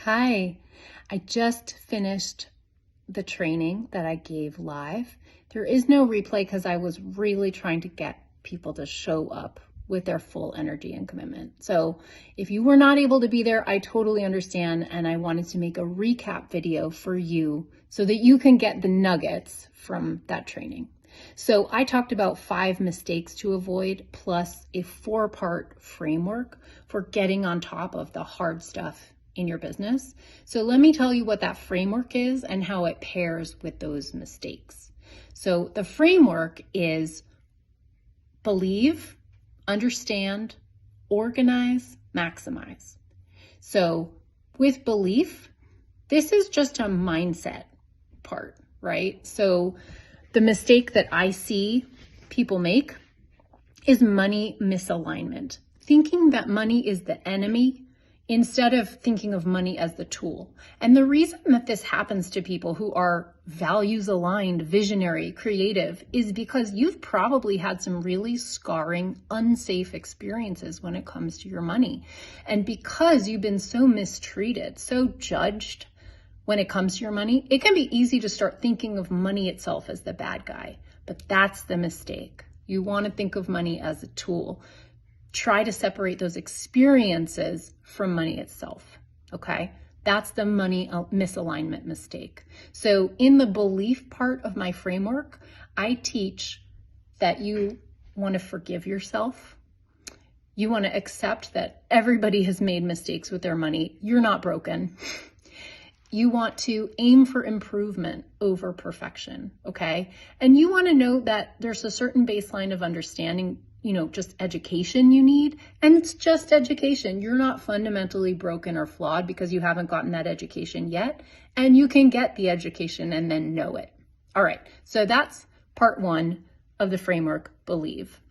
Hi, I just finished the training that I gave live. There is no replay because I was really trying to get people to show up with their full energy and commitment. So if you were not able to be there, I totally understand. And I wanted to make a recap video for you so that you can get the nuggets from that training. So I talked about 5 mistakes to avoid plus a 4-part framework for getting on top of the hard stuff in your business. So let me tell you what that framework is and how it pairs with those mistakes. So the framework is believe, understand, organize, maximize. So with belief, this is just a mindset part, right? So the mistake that I see people make is money misalignment, thinking that money is the enemy instead of thinking of money as the tool. And the reason that this happens to people who are values aligned, visionary, creative, is because you've probably had some really scarring, unsafe experiences when it comes to your money. And because you've been so mistreated, so judged when it comes to your money, it can be easy to start thinking of money itself as the bad guy. But that's the mistake. You want to think of money as a tool. Try to separate those experiences from money itself, okay? That's the money misalignment mistake. So in the belief part of my framework, I teach that you want to forgive yourself. You want to accept that everybody has made mistakes with their money. You're not broken. You want to aim for improvement over perfection, okay? And you want to know that there's a certain baseline of understanding, just education you need. And it's just education. You're not fundamentally broken or flawed because you haven't gotten that education yet. And you can get the education and then know it. All right, so that's part 1 of the framework, believe.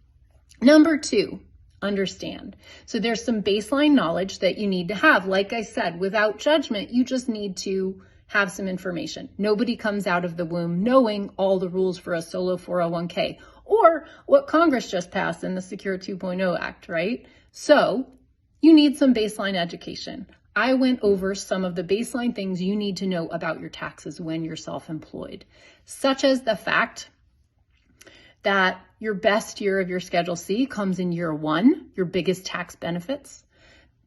Number 2, understand. So there's some baseline knowledge that you need to have. Like I said, without judgment, you just need to have some information. Nobody comes out of the womb knowing all the rules for a solo 401k or what Congress just passed in the Secure 2.0 Act, right? So you need some baseline education. I went over some of the baseline things you need to know about your taxes when you're self-employed, such as the fact that your best year of your Schedule C comes in year 1, your biggest tax benefits.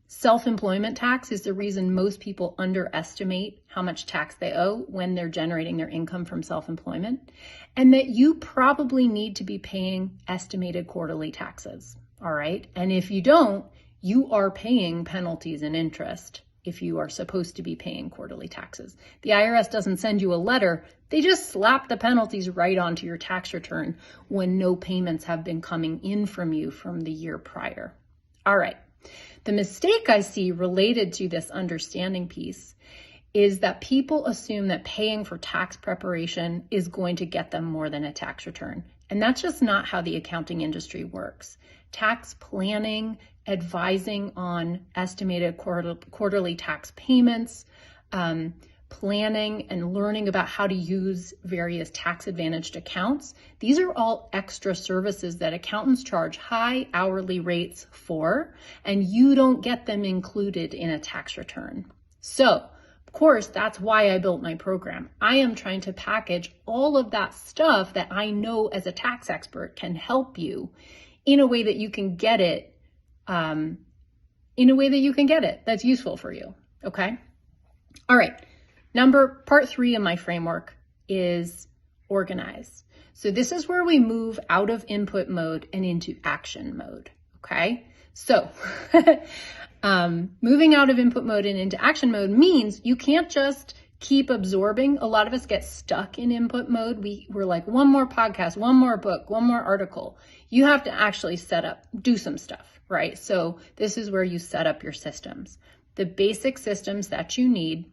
Self-employment tax is the reason most people underestimate how much tax they owe when they're generating their income from self-employment, and that you probably need to be paying estimated quarterly taxes, all right? And if you don't, you are paying penalties and interest if you are supposed to be paying quarterly taxes. The IRS doesn't send you a letter. They just slap the penalties right onto your tax return when no payments have been coming in from you from the year prior. All right. The mistake I see related to this understanding piece is that people assume that paying for tax preparation is going to get them more than a tax return. And that's just not how the accounting industry works. Tax planning, advising on estimated quarterly tax payments, planning and learning about how to use various tax advantaged accounts. These are all extra services that accountants charge high hourly rates for, and you don't get them included in a tax return. So, of course, that's why I built my program. I am trying to package all of that stuff that I know as a tax expert can help you in a way that you can get it, that's useful for you, okay? All right. Part 3 of my framework is organize. So this is where we move out of input mode and into action mode, okay? So moving out of input mode and into action mode means you can't just keep absorbing. A lot of us get stuck in input mode. We're like, one more podcast, one more book, one more article. You have to actually do some stuff, right? So this is where you set up your systems. The basic systems that you need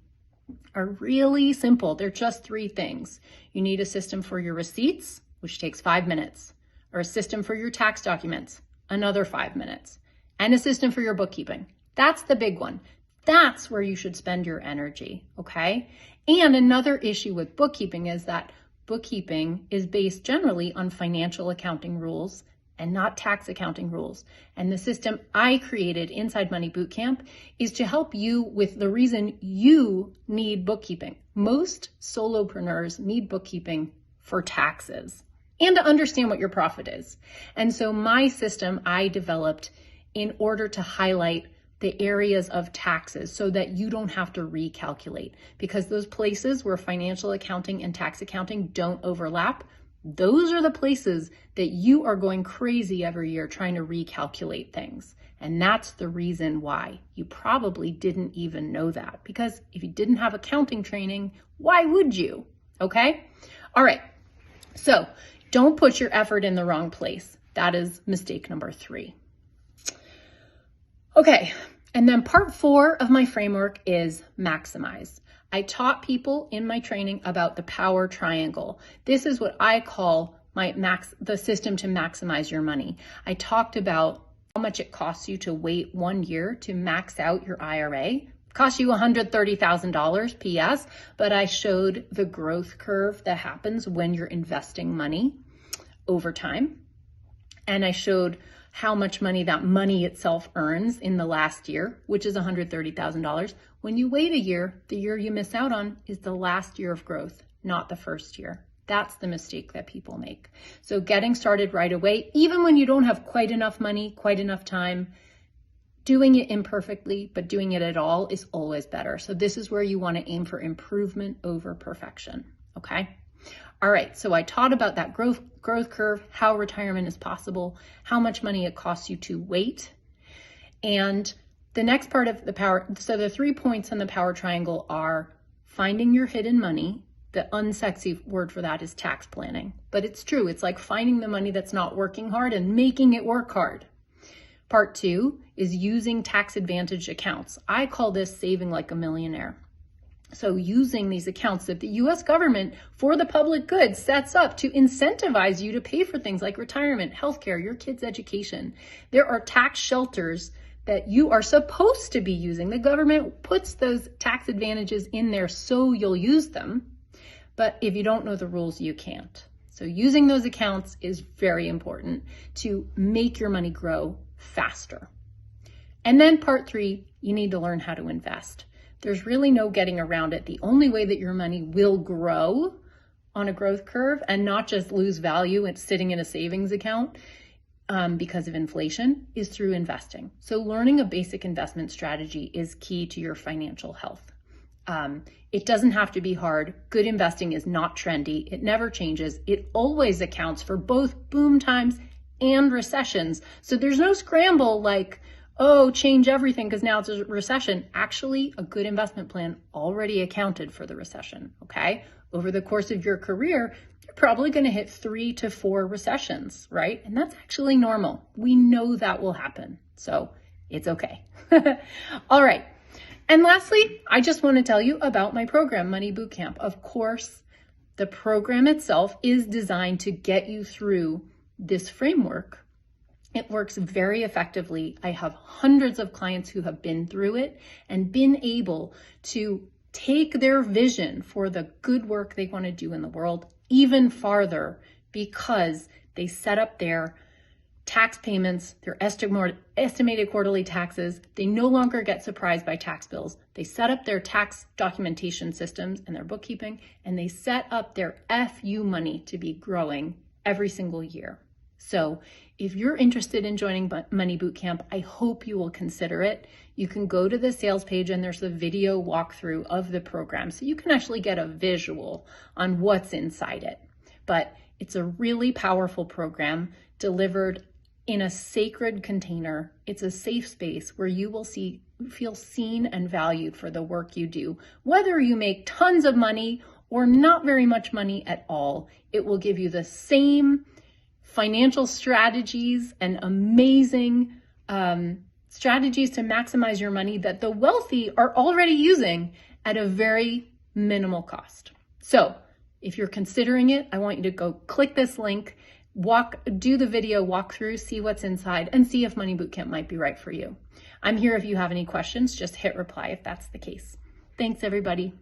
are really simple. They're just 3 things. You need a system for your receipts, which takes 5 minutes, or a system for your tax documents, another 5 minutes, and a system for your bookkeeping. That's the big one. That's where you should spend your energy, okay? And another issue with bookkeeping is that bookkeeping is based generally on financial accounting rules and not tax accounting rules. And the system I created inside Money Bootcamp is to help you with the reason you need bookkeeping. Most solopreneurs need bookkeeping for taxes and to understand what your profit is. And so my system I developed in order to highlight the areas of taxes so that you don't have to recalculate, because those places where financial accounting and tax accounting don't overlap, those are the places that you are going crazy every year trying to recalculate things. And that's the reason why. You probably didn't even know that, because if you didn't have accounting training, why would you? Okay? All right. So don't put your effort in the wrong place. That is mistake number 3. Okay, and then part 4 of my framework is maximize. I taught people in my training about the power triangle. This is what I call the system to maximize your money. I talked about how much it costs you to wait 1 year to max out your IRA. It costs you $130,000 PS, but I showed the growth curve that happens when you're investing money over time. And I showed how much money that money itself earns in the last year, which is $130,000. When you wait a year, the year you miss out on is the last year of growth, not the first year. That's the mistake that people make. So getting started right away, even when you don't have quite enough money, quite enough time, doing it imperfectly, but doing it at all is always better. So this is where you want to aim for improvement over perfection, okay? All right, so I taught about that growth curve, how retirement is possible, how much money it costs you to wait. And the next part of the power, so the 3 points in the power triangle are finding your hidden money. The unsexy word for that is tax planning, but it's true. It's like finding the money that's not working hard and making it work hard. Part 2 is using tax advantage accounts. I call this saving like a millionaire. So using these accounts that the US government for the public good sets up to incentivize you to pay for things like retirement, healthcare, your kids' education. There are tax shelters that you are supposed to be using. The government puts those tax advantages in there so you'll use them. But if you don't know the rules, you can't. So using those accounts is very important to make your money grow faster. And then part 3, you need to learn how to invest. There's really no getting around it. The only way that your money will grow on a growth curve and not just lose value and sitting in a savings account because of inflation is through investing. So learning a basic investment strategy is key to your financial health. It doesn't have to be hard. Good investing is not trendy. It never changes. It always accounts for both boom times and recessions. So there's no scramble like, oh, change everything because now it's a recession. Actually, a good investment plan already accounted for the recession, okay? Over the course of your career, you're probably going to hit 3 to 4 recessions, right? And that's actually normal. We know that will happen, so it's okay. All right. And lastly, I just want to tell you about my program, Money Bootcamp. Of course, the program itself is designed to get you through this framework. It works very effectively. I have hundreds of clients who have been through it and been able to take their vision for the good work they want to do in the world even farther because they set up their tax payments, their estimated quarterly taxes. They no longer get surprised by tax bills. They set up their tax documentation systems and their bookkeeping, and they set up their FU money to be growing every single year. So if you're interested in joining Money Bootcamp, I hope you will consider it. You can go to the sales page and there's a video walkthrough of the program so you can actually get a visual on what's inside it. But it's a really powerful program delivered in a sacred container. It's a safe space where you will feel seen and valued for the work you do. Whether you make tons of money or not very much money at all, it will give you the same financial strategies and amazing strategies to maximize your money that the wealthy are already using at a very minimal cost. So if you're considering it, I want you to go click this link, do the video walkthrough, see what's inside, and see if Money Bootcamp might be right for you. I'm here if you have any questions. Just hit reply if that's the case. Thanks, everybody.